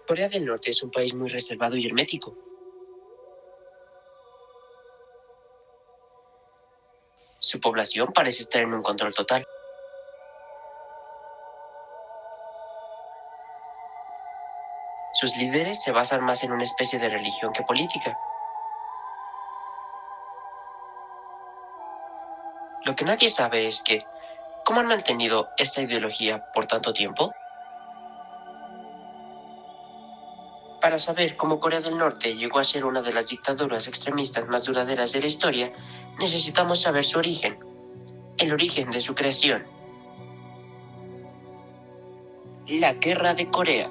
Corea del Norte es un país muy reservado y hermético. Su población parece estar en un control total. Sus líderes se basan más en una especie de religión que política. Lo que nadie sabe es que, ¿cómo han mantenido esta ideología por tanto tiempo? Para saber cómo Corea del Norte llegó a ser una de las dictaduras extremistas más duraderas de la historia, necesitamos saber su origen, el origen de su creación. La Guerra de Corea.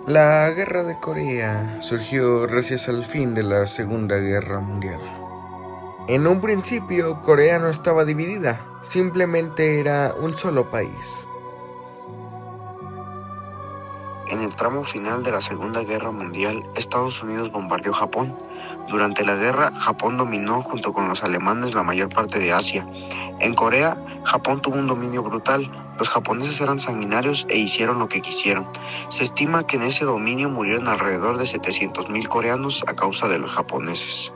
La Guerra de Corea surgió gracias al fin de la Segunda Guerra Mundial. En un principio, Corea no estaba dividida, simplemente era un solo país. En el tramo final de la Segunda Guerra Mundial, Estados Unidos bombardeó Japón. Durante la guerra, Japón dominó junto con los alemanes la mayor parte de Asia. En Corea, Japón tuvo un dominio brutal. Los japoneses eran sanguinarios e hicieron lo que quisieron. Se estima que en ese dominio murieron alrededor de 700,000 coreanos a causa de los japoneses.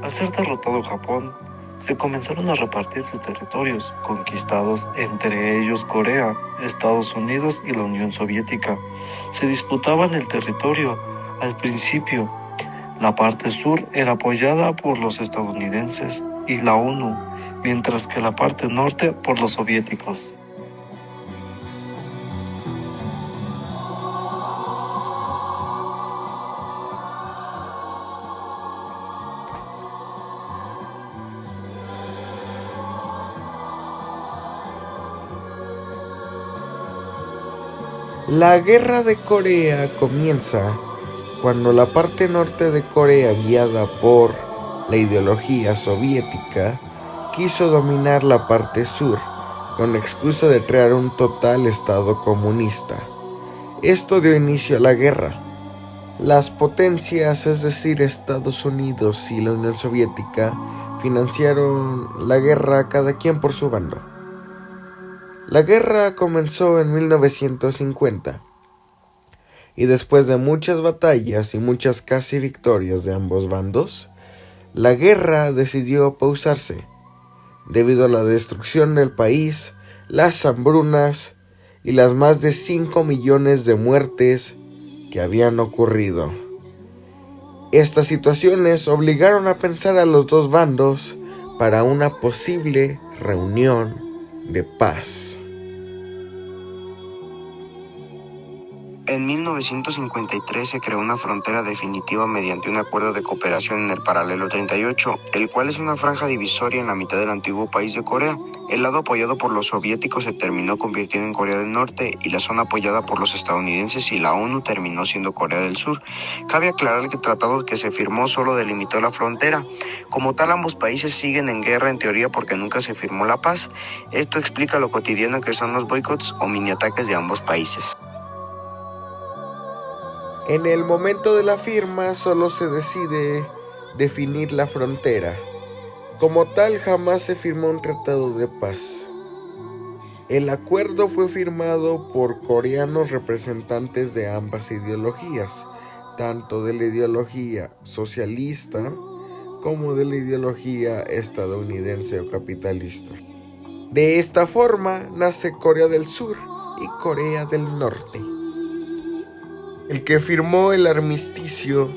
Al ser derrotado Japón, se comenzaron a repartir sus territorios, conquistados entre ellos Corea, Estados Unidos y la Unión Soviética. Se disputaban el territorio. Al principio, la parte sur era apoyada por los estadounidenses y la ONU, mientras que la parte norte por los soviéticos. La Guerra de Corea comienza cuando la parte norte de Corea, guiada por la ideología soviética, quiso dominar la parte sur, con la excusa de crear un total estado comunista. Esto dio inicio a la guerra. Las potencias, es decir, Estados Unidos y la Unión Soviética, financiaron la guerra cada quien por su bando. La guerra comenzó en 1950 y después de muchas batallas y muchas casi victorias de ambos bandos, la guerra decidió pausarse debido a la destrucción del país, las hambrunas y las más de 5 millones de muertes que habían ocurrido. Estas situaciones obligaron a pensar a los dos bandos para una posible reunión de paz. En 1953 se creó una frontera definitiva mediante un acuerdo de cooperación en el paralelo 38, el cual es una franja divisoria en la mitad del antiguo país de Corea. El lado apoyado por los soviéticos se terminó convirtiendo en Corea del Norte y la zona apoyada por los estadounidenses y la ONU terminó siendo Corea del Sur. Cabe aclarar que el tratado que se firmó solo delimitó la frontera. Como tal, ambos países siguen en guerra en teoría porque nunca se firmó la paz. Esto explica lo cotidiano que son los boicots o mini ataques de ambos países. En el momento de la firma solo se decide definir la frontera. Como tal, jamás se firmó un tratado de paz. El acuerdo fue firmado por coreanos representantes de ambas ideologías, tanto de la ideología socialista como de la ideología estadounidense o capitalista. De esta forma nace Corea del Sur y Corea del Norte. El que firmó el armisticio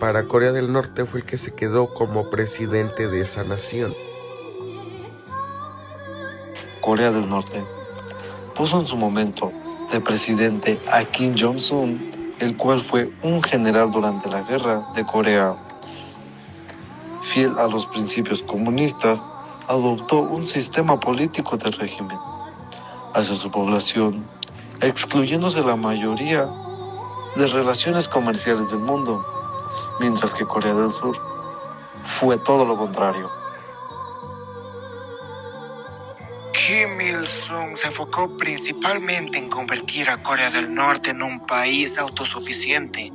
para Corea del Norte fue el que se quedó como presidente de esa nación. Corea del Norte puso en su momento de presidente a Kim Jong-un, el cual fue un general durante la guerra de Corea. Fiel a los principios comunistas, adoptó un sistema político del régimen hacia su población, excluyéndose la mayoría de relaciones comerciales del mundo, mientras que Corea del Sur fue todo lo contrario. Kim Il-sung se enfocó principalmente en convertir a Corea del Norte en un país autosuficiente.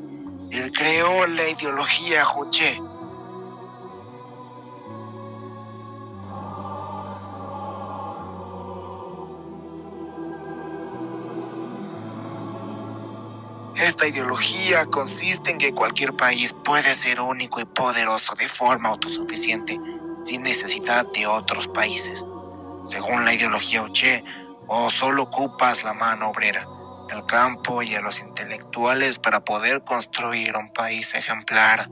Él creó la ideología Juche, Esta ideología consiste en que cualquier país puede ser único y poderoso de forma autosuficiente, sin necesidad de otros países. Según la ideología Uche, o solo ocupas la mano obrera, el campo y a los intelectuales para poder construir un país ejemplar.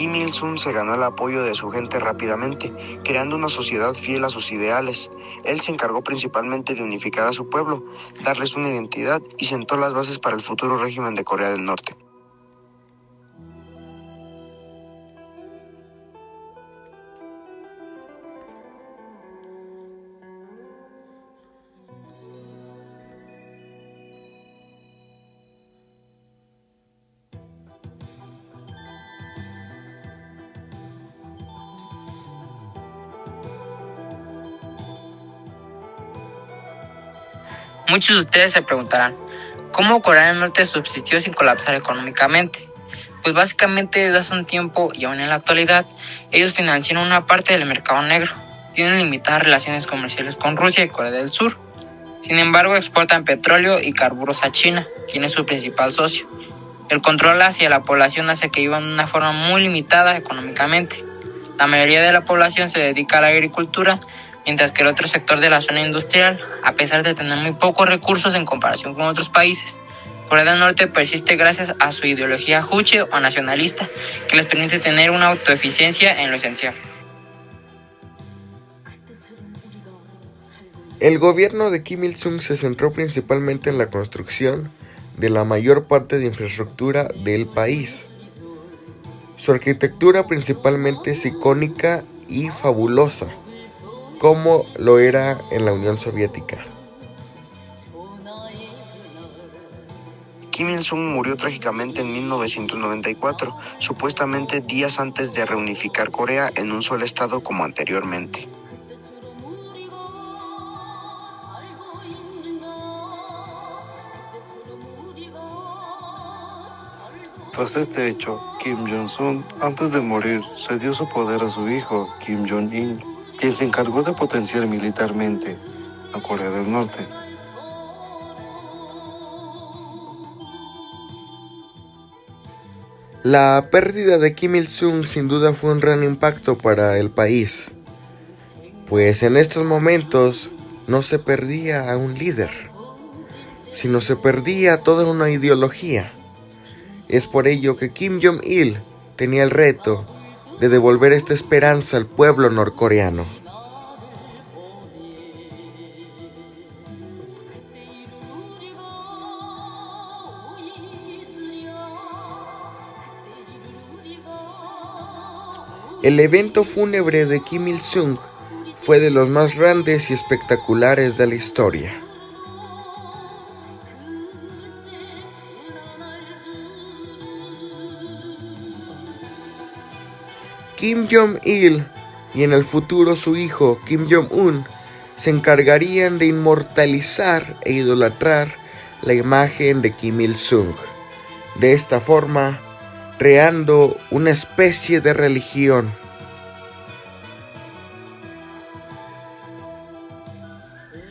Kim Il-sung se ganó el apoyo de su gente rápidamente, creando una sociedad fiel a sus ideales. Él se encargó principalmente de unificar a su pueblo, darles una identidad y sentó las bases para el futuro régimen de Corea del Norte. Muchos de ustedes se preguntarán, ¿cómo Corea del Norte subsistió sin colapsar económicamente? Pues básicamente desde hace un tiempo y aún en la actualidad, ellos financian una parte del mercado negro, tienen limitadas relaciones comerciales con Rusia y Corea del Sur. Sin embargo, exportan petróleo y carburos a China, quien es su principal socio. El control hacia la población hace que vivan de una forma muy limitada económicamente. La mayoría de la población se dedica a la agricultura, mientras que el otro sector de la zona industrial, a pesar de tener muy pocos recursos en comparación con otros países, Corea del Norte persiste gracias a su ideología juche o nacionalista, que les permite tener una autoeficiencia en lo esencial. El gobierno de Kim Il-sung se centró principalmente en la construcción de la mayor parte de infraestructura del país. Su arquitectura principalmente es icónica y fabulosa, como lo era en la Unión Soviética. Kim Il-sung murió trágicamente en 1994, supuestamente días antes de reunificar Corea en un solo estado como anteriormente. Tras este hecho, Kim Jong-un, antes de morir, cedió su poder a su hijo, Kim Jong-il, quien se encargó de potenciar militarmente a Corea del Norte. La pérdida de Kim Il-sung sin duda fue un gran impacto para el país, pues en estos momentos no se perdía a un líder, sino se perdía toda una ideología. Es por ello que Kim Jong-il tenía el reto de devolver esta esperanza al pueblo norcoreano. El evento fúnebre de Kim Il-sung fue de los más grandes y espectaculares de la historia. Kim Jong-il y en el futuro su hijo Kim Jong-un se encargarían de inmortalizar e idolatrar la imagen de Kim Il-sung. De esta forma, creando una especie de religión.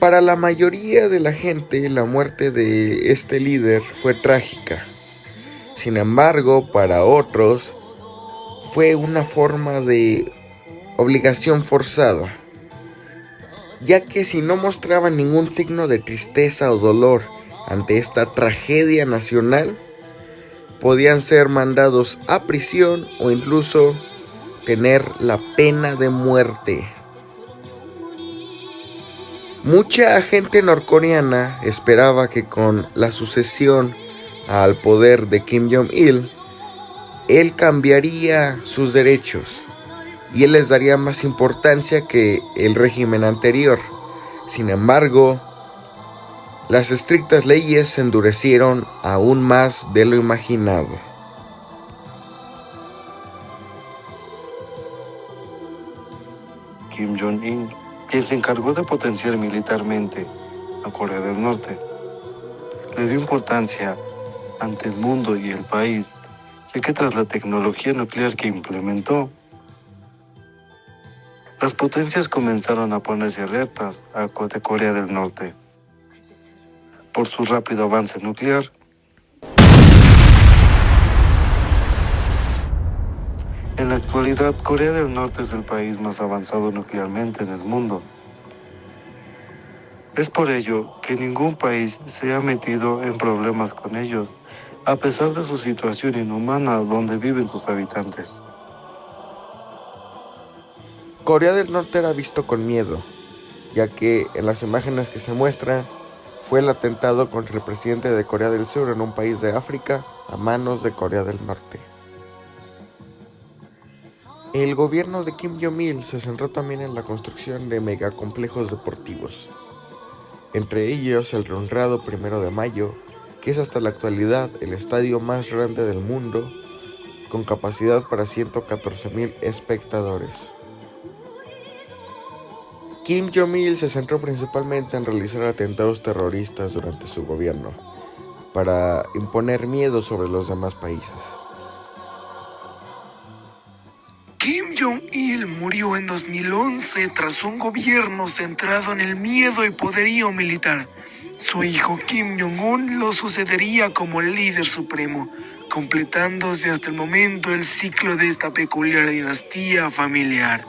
Para la mayoría de la gente, la muerte de este líder fue trágica. Sin embargo, para otros, fue una forma de obligación forzada, ya que si no mostraban ningún signo de tristeza o dolor ante esta tragedia nacional, podían ser mandados a prisión o incluso tener la pena de muerte. Mucha gente norcoreana esperaba que con la sucesión al poder de Kim Jong-il, él cambiaría sus derechos y él les daría más importancia que el régimen anterior. Sin embargo, las estrictas leyes se endurecieron aún más de lo imaginado. Kim Jong-il, quien se encargó de potenciar militarmente a Corea del Norte, le dio importancia ante el mundo y el país, ya que tras la tecnología nuclear que implementó, Las potencias comenzaron a ponerse alertas de Corea del Norte por su rápido avance nuclear. En la actualidad, Corea del Norte es el país más avanzado nuclearmente en el mundo. Es por ello que ningún país se ha metido en problemas con ellos, a pesar de su situación inhumana donde viven sus habitantes. Corea del Norte era visto con miedo, ya que en las imágenes que se muestran fue el atentado contra el presidente de Corea del Sur en un país de África a manos de Corea del Norte. El gobierno de Kim Jong-il se centró también en la construcción de megacomplejos deportivos, entre ellos el honrado 1 de Mayo, que es hasta la actualidad el estadio más grande del mundo, con capacidad para 114,000 espectadores. Kim Jong-il se centró principalmente en realizar atentados terroristas durante su gobierno, para imponer miedo sobre los demás países. Kim Jong-il murió en 2011 tras un gobierno centrado en el miedo y poderío militar. Su hijo Kim Jong-un lo sucedería como líder supremo, completándose hasta el momento el ciclo de esta peculiar dinastía familiar.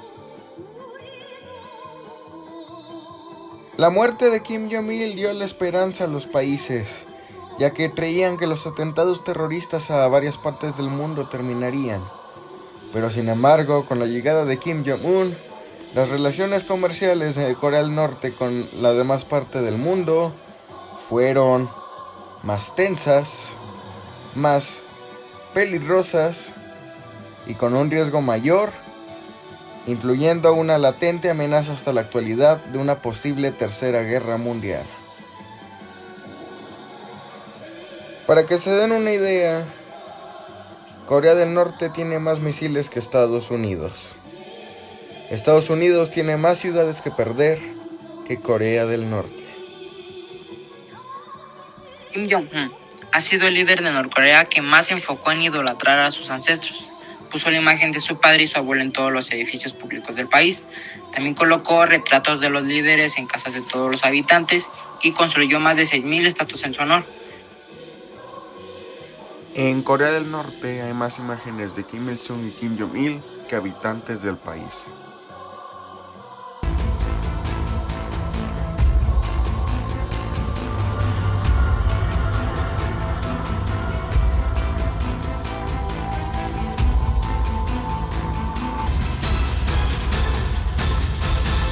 La muerte de Kim Jong-il dio la esperanza a los países, ya que creían que los atentados terroristas a varias partes del mundo terminarían. Pero sin embargo, con la llegada de Kim Jong-un, las relaciones comerciales de Corea del Norte con la demás parte del mundo fueron más tensas, más peligrosas y con un riesgo mayor, incluyendo una latente amenaza hasta la actualidad de una posible tercera guerra mundial. Para que se den una idea, Corea del Norte tiene más misiles que Estados Unidos. Estados Unidos tiene más ciudades que perder que Corea del Norte. Kim Jong-un ha sido el líder de Norcorea que más se enfocó en idolatrar a sus ancestros. Puso la imagen de su padre y su abuelo en todos los edificios públicos del país. También colocó retratos de los líderes en casas de todos los habitantes y construyó más de 6,000 estatuas en su honor. En Corea del Norte hay más imágenes de Kim Il-sung y Kim Jong-il que habitantes del país.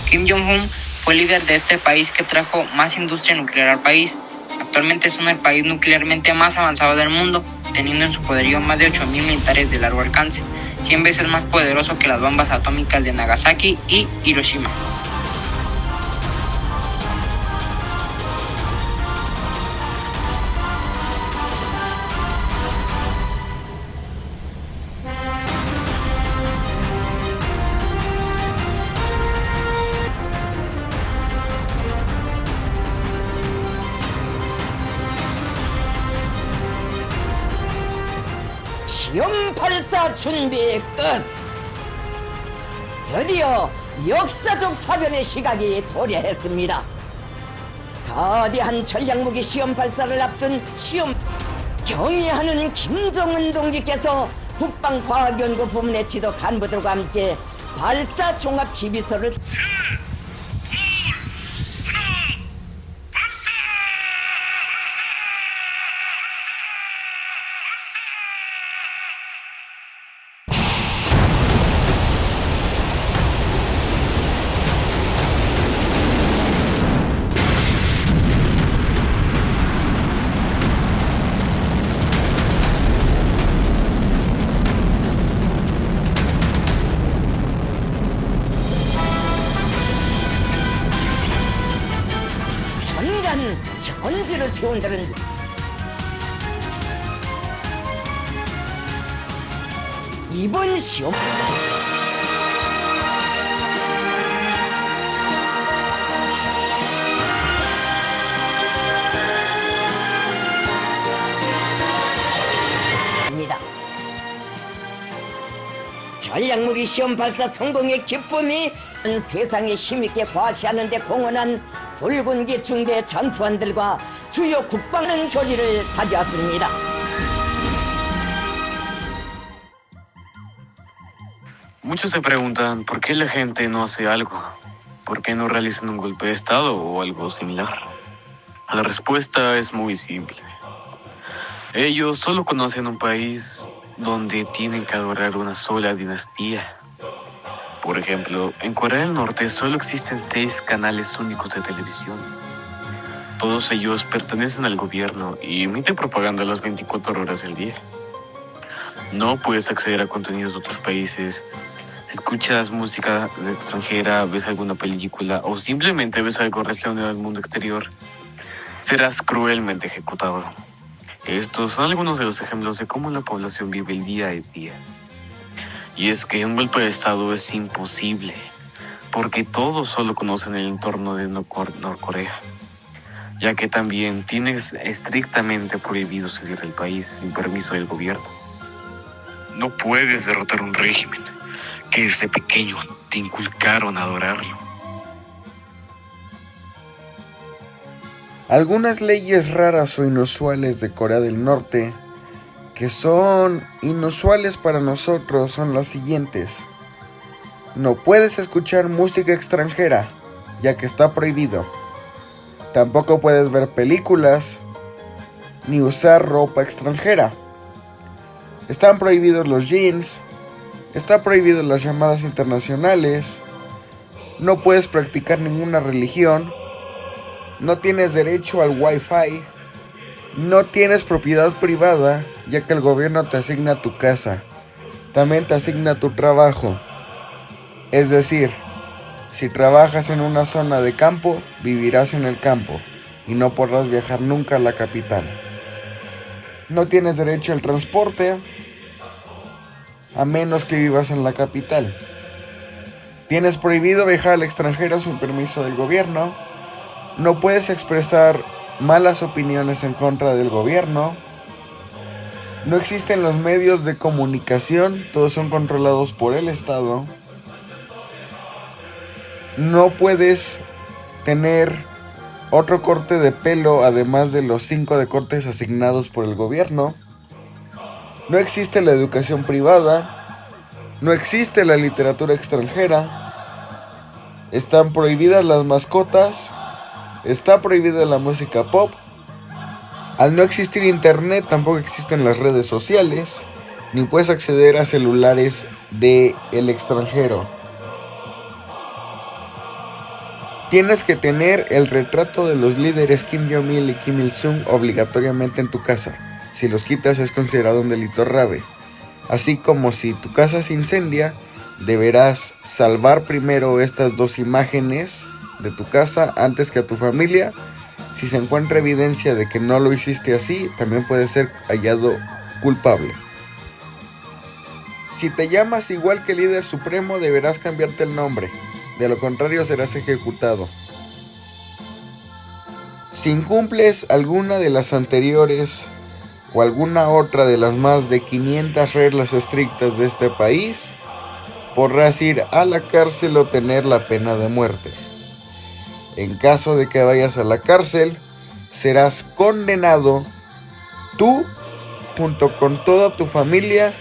Kim Jong-un fue líder de este país que trajo más industria nuclear al país. Actualmente son el país nuclearmente más avanzado del mundo, teniendo en su poderío más de 8,000 militares de largo alcance, 100 veces más poderoso que las bombas atómicas de Nagasaki y Hiroshima. 시험 발사 준비 끝. 드디어 역사적 사변의 시각이 도래했습니다. 거대한 전략무기 시험 발사를 앞둔 시험 경의하는 김정은 동지께서 국방과학연구 부문의 지도 간부들과 함께 발사 종합 지휘소를 전지를 태운다는 이번 시험 입니다. 전략무기 시험 발사 성공의 기쁨이 세상에 힘있게 과시하는 데 공헌한 붉은기 중대 전투원들과 주요 국방은 교리를 가져왔습니다. Muchos se preguntan por qué la gente no hace algo, por qué no realizan un golpe de Estado o algo similar. La respuesta es muy simple. Ellos solo conocen un país donde tienen que adorar una sola dinastía. Por ejemplo, en Corea del Norte solo existen 6 canales únicos de televisión. Todos ellos pertenecen al gobierno y emiten propaganda las 24 horas del día. No puedes acceder a contenidos de otros países. Si escuchas música extranjera, ves alguna película o simplemente ves algo relacionado al mundo exterior, serás cruelmente ejecutado. Estos son algunos de los ejemplos de cómo la población vive el día a día. Y es que un golpe de Estado es imposible, porque todos solo conocen el entorno de Norcorea, ya que también tienes estrictamente prohibido salir del país sin permiso del gobierno. No puedes derrotar un régimen que desde pequeño te inculcaron a adorarlo. Algunas leyes raras o inusuales de Corea del Norte que son inusuales para nosotros son las siguientes. No puedes escuchar música extranjera, ya que está prohibido. Tampoco puedes ver películas ni usar ropa extranjera. Están prohibidos los jeans, está prohibido las llamadas internacionales, no puedes practicar ninguna religión, no tienes derecho al Wi-Fi, no tienes propiedad privada, ya que el gobierno te asigna tu casa, también te asigna tu trabajo. Es decir, si trabajas en una zona de campo, vivirás en el campo y no podrás viajar nunca a la capital. No tienes derecho al transporte, a menos que vivas en la capital. Tienes prohibido viajar al extranjero sin permiso del gobierno. No puedes expresar malas opiniones en contra del gobierno. No existen los medios de comunicación, todos son controlados por el Estado. No puedes tener otro corte de pelo además de los 5 de cortes asignados por el gobierno. No existe la educación privada. No existe la literatura extranjera. Están prohibidas las mascotas. Está prohibida la música pop. Al no existir internet, tampoco existen las redes sociales, ni puedes acceder a celulares del extranjero. Tienes que tener el retrato de los líderes Kim Jong-il y Kim Il-sung obligatoriamente en tu casa. Si los quitas es considerado un delito grave. Así como si tu casa se incendia, deberás salvar primero estas 2 imágenes de tu casa antes que a tu familia. Si se encuentra evidencia de que no lo hiciste así, también puede ser hallado culpable. Si te llamas igual que el líder supremo, deberás cambiarte el nombre. De lo contrario, serás ejecutado. Si incumples alguna de las anteriores o alguna otra de las más de 500 reglas estrictas de este país, podrás ir a la cárcel o tener la pena de muerte. En caso de que vayas a la cárcel, serás condenado tú junto con toda tu familia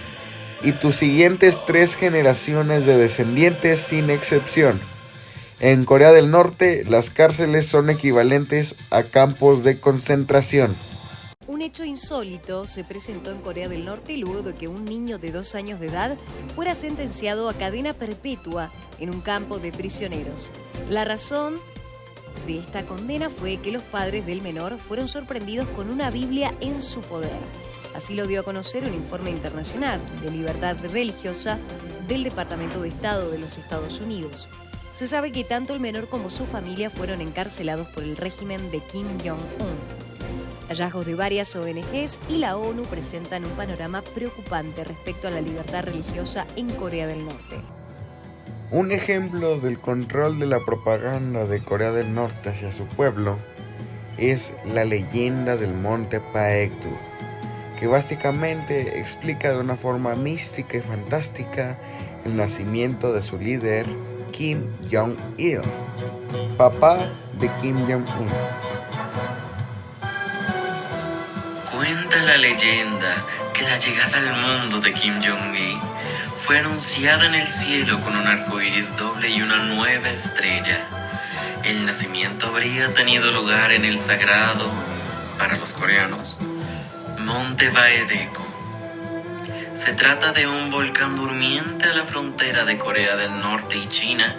y tus siguientes 3 generaciones de descendientes sin excepción. En Corea del Norte, las cárceles son equivalentes a campos de concentración. Un hecho insólito se presentó en Corea del Norte luego de que un niño de 2 años de edad fuera sentenciado a cadena perpetua en un campo de prisioneros. La razón de esta condena fue que los padres del menor fueron sorprendidos con una Biblia en su poder. Así lo dio a conocer un informe internacional de libertad religiosa del Departamento de Estado de los Estados Unidos. Se sabe que tanto el menor como su familia fueron encarcelados por el régimen de Kim Jong-un. Hallazgos de varias ONGs y la ONU presentan un panorama preocupante respecto a la libertad religiosa en Corea del Norte. Un ejemplo del control de la propaganda de Corea del Norte hacia su pueblo es la leyenda del monte Paektu. que básicamente explica de una forma mística y fantástica el nacimiento de su líder, Kim Jong-il, papá de Kim Jong-un. Cuenta la leyenda que la llegada al mundo de Kim Jong-il fue anunciada en el cielo con un arco iris doble y una nueva estrella. El nacimiento habría tenido lugar en el sagrado, para los coreanos, Monte Baedeco. Se trata de un volcán durmiente a la frontera de Corea del Norte y China,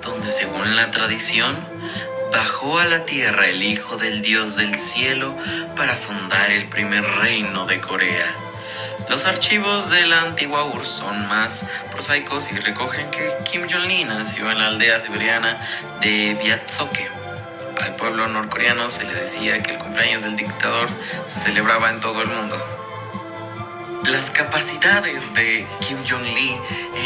donde según la tradición, bajó a la tierra el hijo del dios del cielo para fundar el primer reino de Corea. Los archivos de la antigua URSS son más prosaicos y recogen que Kim Jong-il nació en la aldea siberiana de Vyatsoke. Al pueblo norcoreano se le decía que el cumpleaños del dictador se celebraba en todo el mundo. Las capacidades de Kim Jong-il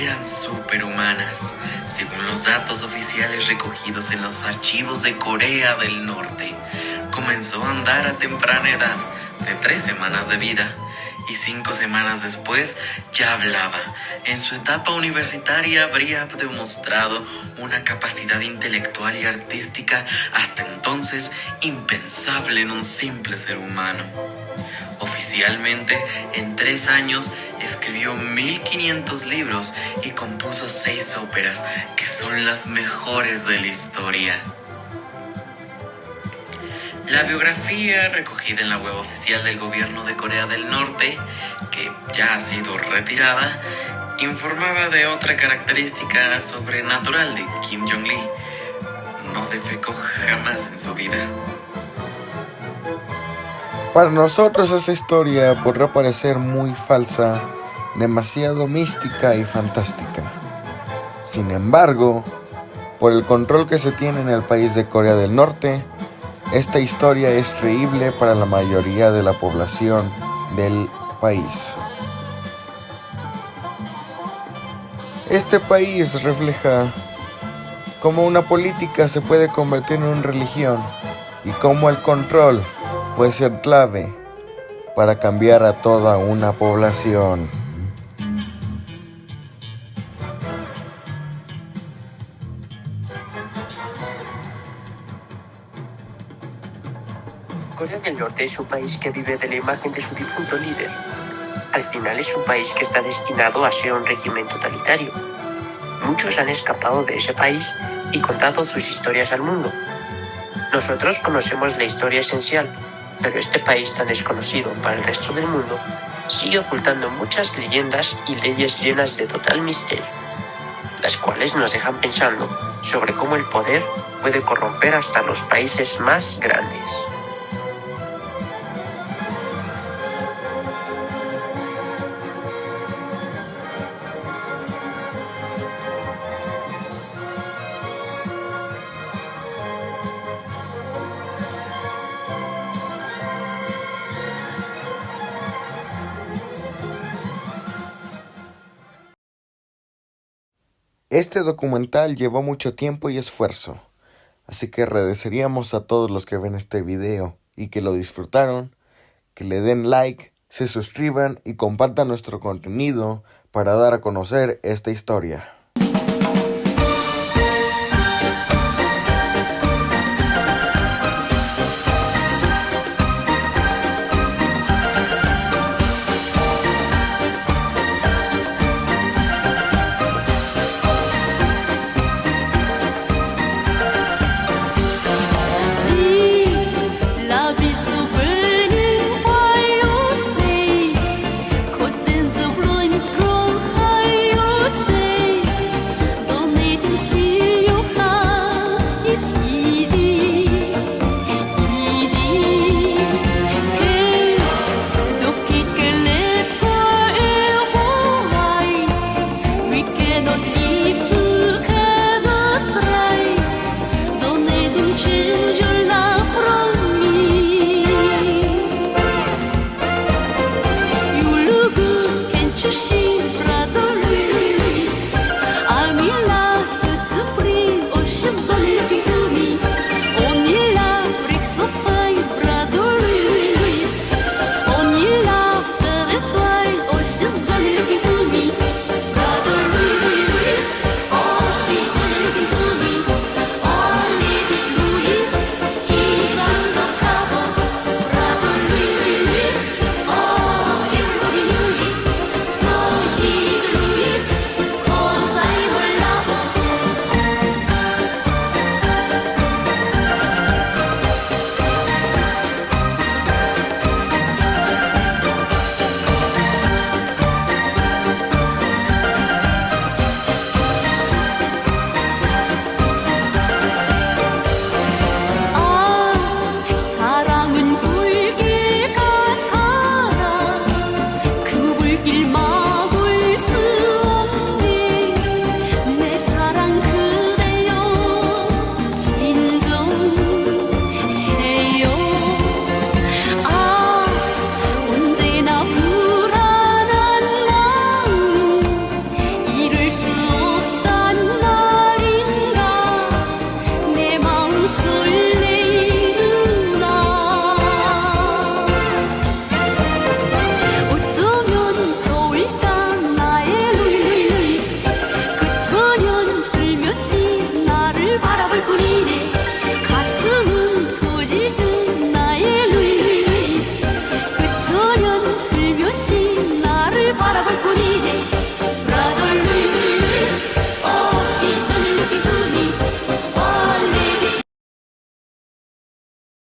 eran superhumanas, según los datos oficiales recogidos en los archivos de Corea del Norte. Comenzó a andar a temprana edad, de 3 semanas de vida, y 5 semanas después ya hablaba. En su etapa universitaria habría demostrado una capacidad intelectual y artística hasta entonces impensable en un simple ser humano. Oficialmente, en 3 años, escribió 1500 libros y compuso 6 óperas, que son las mejores de la historia. La biografía recogida en la web oficial del gobierno de Corea del Norte, que ya ha sido retirada, informaba de otra característica sobrenatural de Kim Jong-il. No defecó jamás en su vida. Para nosotros esa historia podrá parecer muy falsa, demasiado mística y fantástica. Sin embargo, por el control que se tiene en el país de Corea del Norte, esta historia es creíble para la mayoría de la población del país. Este país refleja cómo una política se puede convertir en una religión y cómo el control puede ser clave para cambiar a toda una población. Corea del Norte es un país que vive de la imagen de su difunto líder. Al final es un país que está destinado a ser un régimen totalitario. Muchos han escapado de ese país y contado sus historias al mundo. Nosotros conocemos la historia esencial, pero este país tan desconocido para el resto del mundo sigue ocultando muchas leyendas y leyes llenas de total misterio, las cuales nos dejan pensando sobre cómo el poder puede corromper hasta los países más grandes. Este documental llevó mucho tiempo y esfuerzo, así que agradeceríamos a todos los que ven este video y que lo disfrutaron, que le den like, se suscriban y compartan nuestro contenido para dar a conocer esta historia.